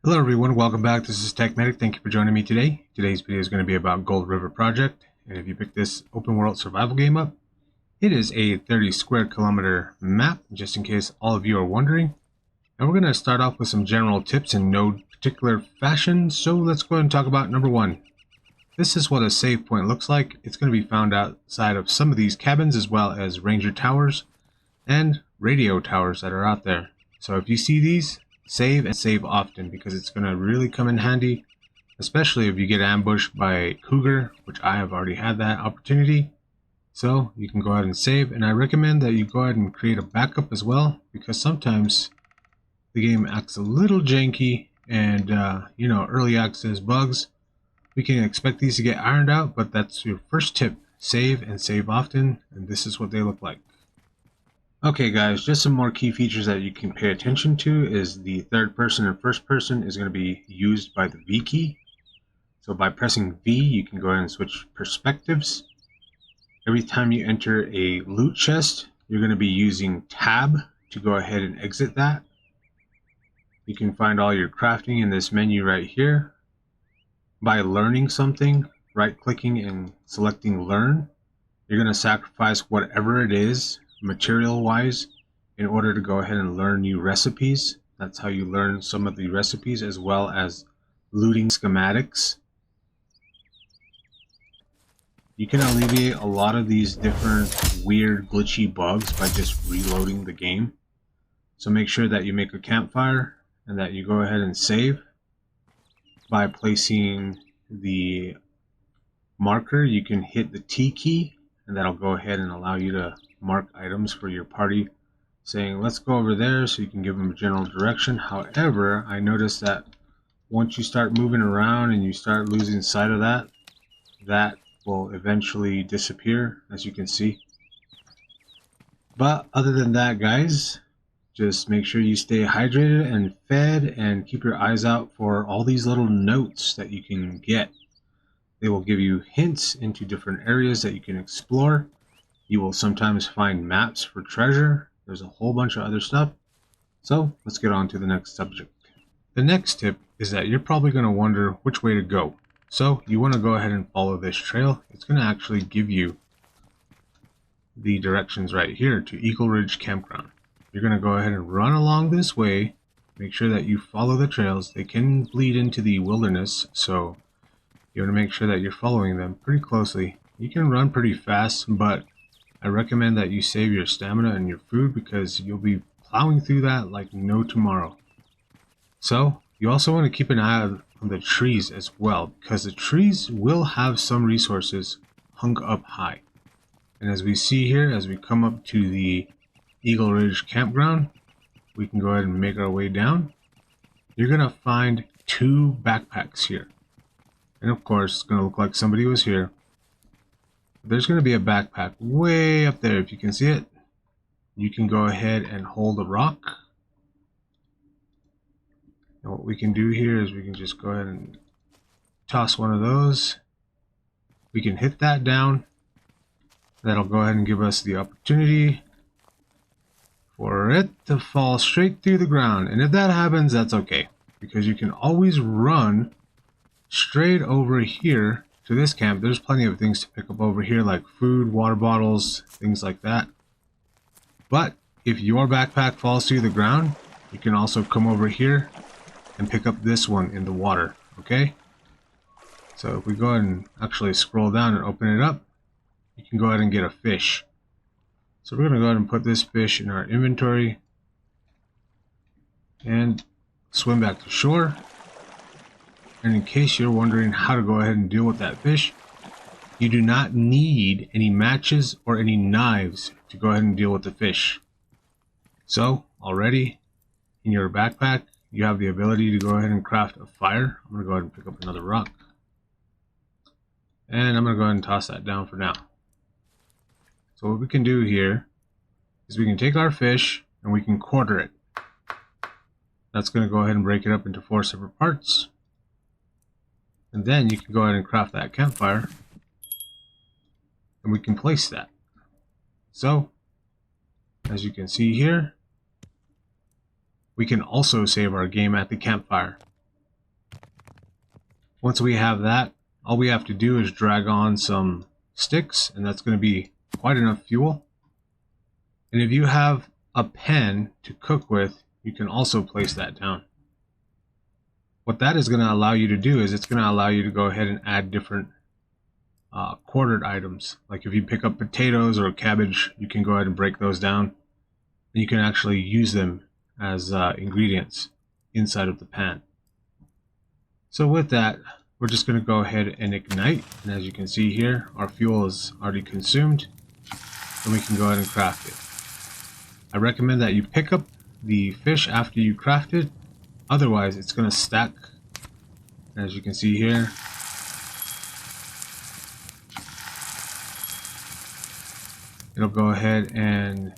Hello everyone, welcome back. This is TechMedic. Thank you for joining me today. Today's video is going to be about Gold River Project. And if you pick this open world survival game up, it is a 30 square kilometer map, just in case all of you are wondering. And we're going to start off with some general tips in no particular fashion. So let's go ahead and talk about number one. This is what a save point looks like. It's going to be found outside of some of these cabins, as well as ranger towers and radio towers that are out there. So if you see these, save and save often, because it's going to really come in handy, especially if you get ambushed by cougar, which I have already had that opportunity. So you can go ahead and save, and I recommend that you go ahead and create a backup as well, because sometimes the game acts a little janky, and early access bugs, we can expect these to get ironed out. But that's your first tip: save and save often, and this is what they look like. Okay guys, just some more key features that you can pay attention to is the third person and first person is going to be used by the V key. So by pressing V, you can go ahead and switch perspectives. Every time you enter a loot chest, you're going to be using tab to go ahead and exit that. You can find all your crafting in this menu right here. By learning something, right clicking and selecting learn, you're going to sacrifice whatever it is material wise in order to go ahead and learn new recipes. That's how you learn some of the recipes, as well as looting schematics. You can alleviate a lot of these different weird glitchy bugs by just reloading the game. So make sure that you make a campfire and that you go ahead and save. By placing the marker, you can hit the T key, and that'll go ahead and allow you to mark items for your party, saying let's go over there, so you can give them a general direction. However, I noticed that once you start moving around and you start losing sight of that, that will eventually disappear, as you can see. But other than that guys, just make sure you stay hydrated and fed, and keep your eyes out for all these little notes that you can get. They will give you hints into different areas that you can explore. You will sometimes find maps for treasure. There's a whole bunch of other stuff. So let's get on to the next subject. The next tip is that you're probably going to wonder which way to go. So you want to go ahead and follow this trail. It's going to actually give you the directions right here to Eagle Ridge Campground. You're going to go ahead and run along this way. Make sure that you follow the trails. They can bleed into the wilderness, so you want to make sure that you're following them pretty closely. You can run pretty fast, but I recommend that you save your stamina and your food, because you'll be plowing through that like no tomorrow. So you also want to keep an eye on the trees as well, because the trees will have some resources hung up high. And as we see here, as we come up to the Eagle Ridge Campground, we can go ahead and make our way down. You're going to find two backpacks here. And of course, it's going to look like somebody was here. There's going to be a backpack way up there. If you can see it, you can go ahead and hold a rock. And what we can do here is we can just go ahead and toss one of those. We can hit that down. That'll go ahead and give us the opportunity for it to fall straight through the ground. And if that happens, that's okay, because you can always run straight over here to this camp. There's plenty of things to pick up over here, like food, water bottles, things like that. But if your backpack falls through the ground, you can also come over here and pick up this one in the water. Okay, so if we go ahead and actually scroll down and open it up, you can go ahead and get a fish. So we're going to go ahead and put this fish in our inventory and swim back to shore. And in case you're wondering how to go ahead and deal with that fish, you do not need any matches or any knives to go ahead and deal with the fish. So already in your backpack, you have the ability to go ahead and craft a fire. I'm going to go ahead and pick up another rock. And I'm going to go ahead and toss that down for now. So what we can do here is we can take our fish and we can quarter it. That's going to go ahead and break it up into 4 separate parts. And then you can go ahead and craft that campfire, and we can place that. So, as you can see here, we can also save our game at the campfire. Once we have that, all we have to do is drag on some sticks, and that's going to be quite enough fuel. And if you have a pan to cook with, you can also place that down. What that is going to allow you to do is it's going to allow you to go ahead and add different quartered items. Like if you pick up potatoes or cabbage, you can go ahead and break those down, and you can actually use them as ingredients inside of the pan. So with that, we're just going to go ahead and ignite, and as you can see here, our fuel is already consumed, and we can go ahead and craft it. I recommend that you pick up the fish after you craft it, otherwise it's going to stack. As you can see here, it'll go ahead and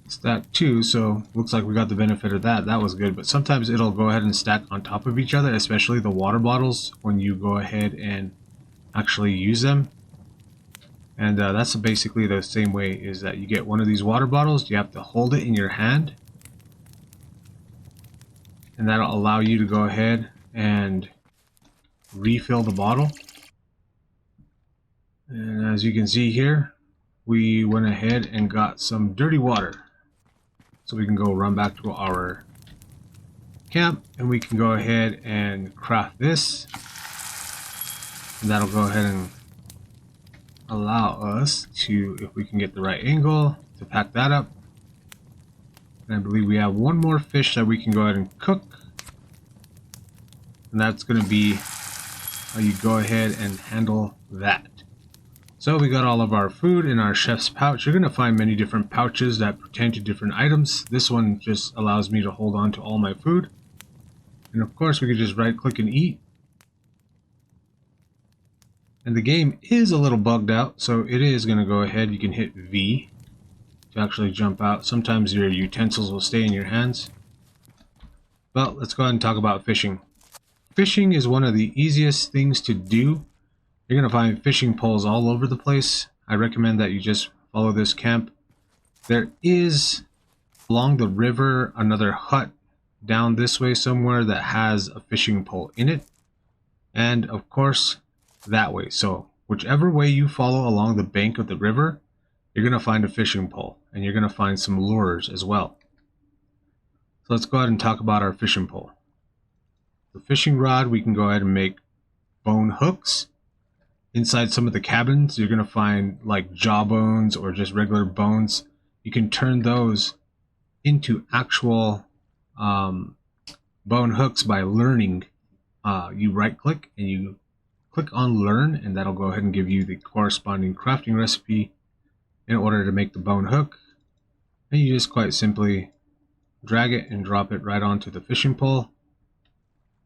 stack too, so looks like we got the benefit of that. That was good. But sometimes it'll go ahead and stack on top of each other, especially the water bottles when you go ahead and actually use them. And that's basically the same way, is that you get one of these water bottles, you have to hold it in your hand, and that'll allow you to go ahead and refill the bottle. And as you can see here, we went ahead and got some dirty water, so we can go run back to our camp, and we can go ahead and craft this, and that'll go ahead and allow us to, if we can get the right angle, to pack that up. And I believe we have one more fish that we can go ahead and cook, and that's going to be how you go ahead and handle that. So we got all of our food in our chef's pouch. You're going to find many different pouches that pertain to different items. This one just allows me to hold on to all my food. And of course we could just right click and eat. And the game is a little bugged out, so it is going to go ahead. You can hit V to actually jump out. Sometimes your utensils will stay in your hands. Well, let's go ahead and talk about fishing. Fishing is one of the easiest things to do. You're going to find fishing poles all over the place. I recommend that you just follow this camp. There is, along the river, another hut down this way somewhere that has a fishing pole in it. And of course, that way. So whichever way you follow along the bank of the river, you're going to find a fishing pole. And you're going to find some lures as well. So let's go ahead and talk about our fishing pole. The fishing rod, we can go ahead and make bone hooks. Inside some of the cabins, you're going to find like jaw bones or just regular bones. You can turn those into actual bone hooks by learning. You right click and you click on learn, and that'll go ahead and give you the corresponding crafting recipe in order to make the bone hook. And you just quite simply drag it and drop it right onto the fishing pole.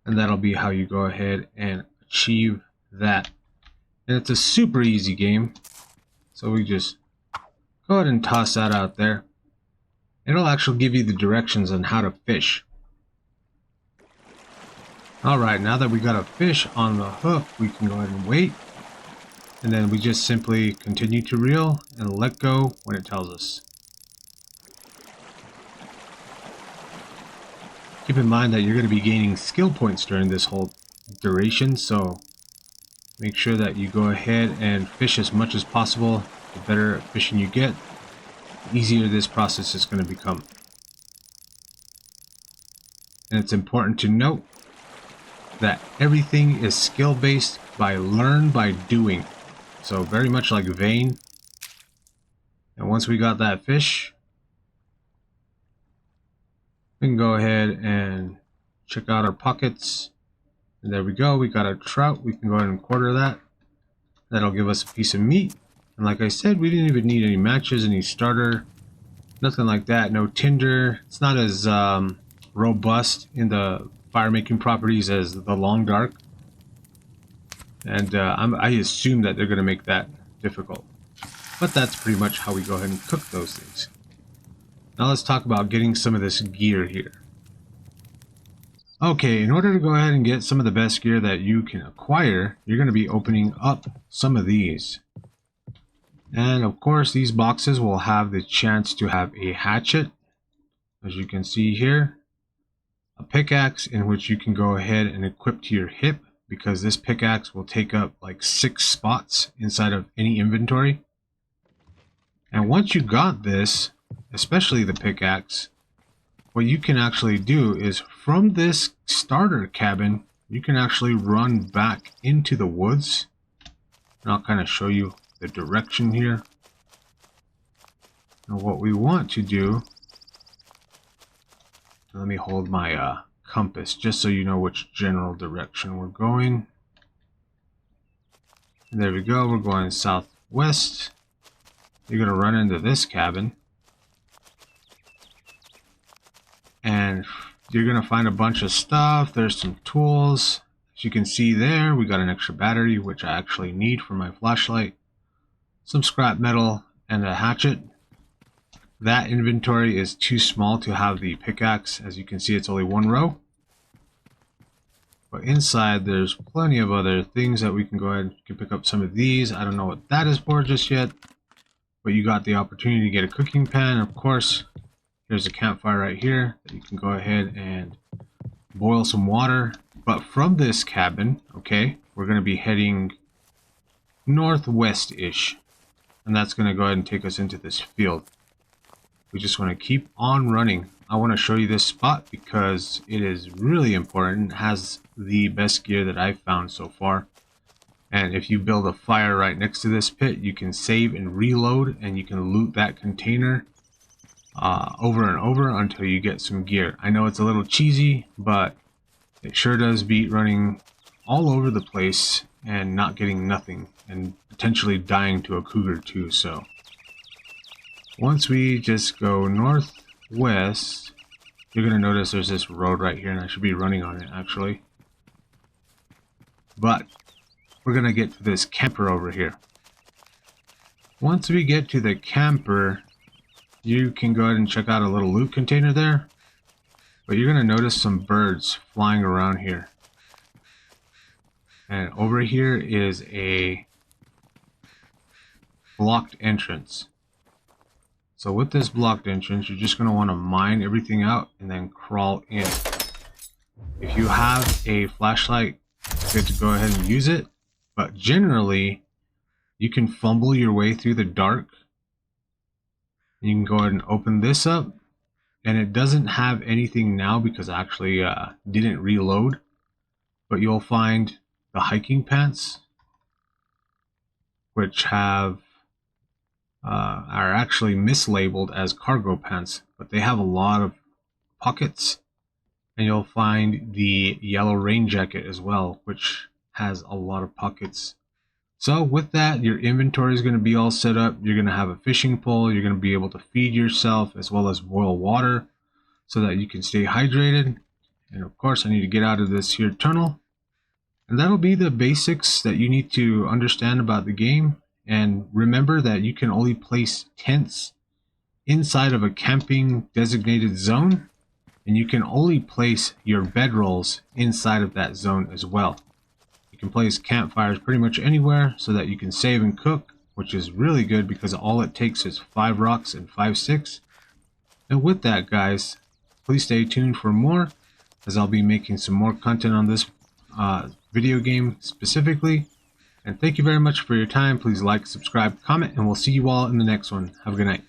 And that'll be how you go ahead and achieve that. And it's a super easy game, so we just go ahead and toss that out there. It'll actually give you the directions on how to fish. Alright, now that we got a fish on the hook, we can go ahead and wait. And then we just simply continue to reel and let go when it tells us. Keep in mind that you're going to be gaining skill points during this whole duration, so make sure that you go ahead and fish as much as possible. The better fishing you get, the easier this process is going to become. And it's important to note that everything is skill based by learn by doing. So very much like Vane. And once we got that fish, we can go ahead and check out our pockets. And there we go, we got a trout. We can go ahead and quarter that. That'll give us a piece of meat. And like I said, we didn't even need any matches, any starter, nothing like that. No tinder. It's not as robust in the fire making properties as the long dark. And I assume that they're going to make that difficult. But that's pretty much how we go ahead and cook those things. Now let's talk about getting some of this gear here. Okay, in order to go ahead and get some of the best gear that you can acquire, you're going to be opening up some of these. And of course, these boxes will have the chance to have a hatchet, as you can see here. a pickaxe in which you can go ahead and equip to your hip, because this pickaxe will take up like 6 spots inside of any inventory. And once you got this, especially the pickaxe, what you can actually do is from this starter cabin, you can actually run back into the woods. And I'll kind of show you the direction here. And what we want to do, let me hold my compass just so you know which general direction we're going. And there we go, we're going southwest. You're going to run into this cabin. And you're going to find a bunch of stuff. There's some tools. As you can see there, we got an extra battery, which I actually need for my flashlight. Some scrap metal and a hatchet. That inventory is too small to have the pickaxe. As you can see, it's only 1 row. But inside, there's plenty of other things that we can go ahead and pick up some of these. I don't know what that is for just yet. But you got the opportunity to get a cooking pan, of course. There's a campfire right here that you can go ahead and boil some water. But from this cabin, okay, we're going to be heading northwest-ish. And that's going to go ahead and take us into this field. We just want to keep on running. I want to show you this spot because it is really important. It has the best gear that I've found so far. And if you build a fire right next to this pit, you can save and reload, and you can loot that container over and over until you get some gear. I know it's a little cheesy, but it sure does beat running all over the place and not getting nothing and potentially dying to a cougar too. So once we just go northwest, you're going to notice there's this road right here, and I should be running on it actually. But we're going to get to this camper over here. Once we get to the camper, you can go ahead and check out a little loot container there. But you're going to notice some birds flying around here. And over here is a blocked entrance. So with this blocked entrance, you're just going to want to mine everything out and then crawl in. If you have a flashlight, it's good to go ahead and use it. But generally, you can fumble your way through the dark. You can go ahead and open this up. And it doesn't have anything now because I actually didn't reload. But you'll find the hiking pants, which have are actually mislabeled as cargo pants, but they have a lot of pockets. And you'll find the yellow rain jacket as well, which has a lot of pockets. So with that, your inventory is going to be all set up. You're going to have a fishing pole. You're going to be able to feed yourself as well as boil water so that you can stay hydrated. And of course, I need to get out of this here tunnel. And that'll be the basics that you need to understand about the game. And remember that you can only place tents inside of a camping designated zone. And you can only place your bedrolls inside of that zone as well. You can place campfires pretty much anywhere so that you can save and cook, which is really good because all it takes is 5 rocks and 5 sticks. And with that, guys, please stay tuned for more, as I'll be making some more content on this video game specifically. And thank you very much for your time. Please like, subscribe, comment, and we'll see you all in the next one. Have a good night.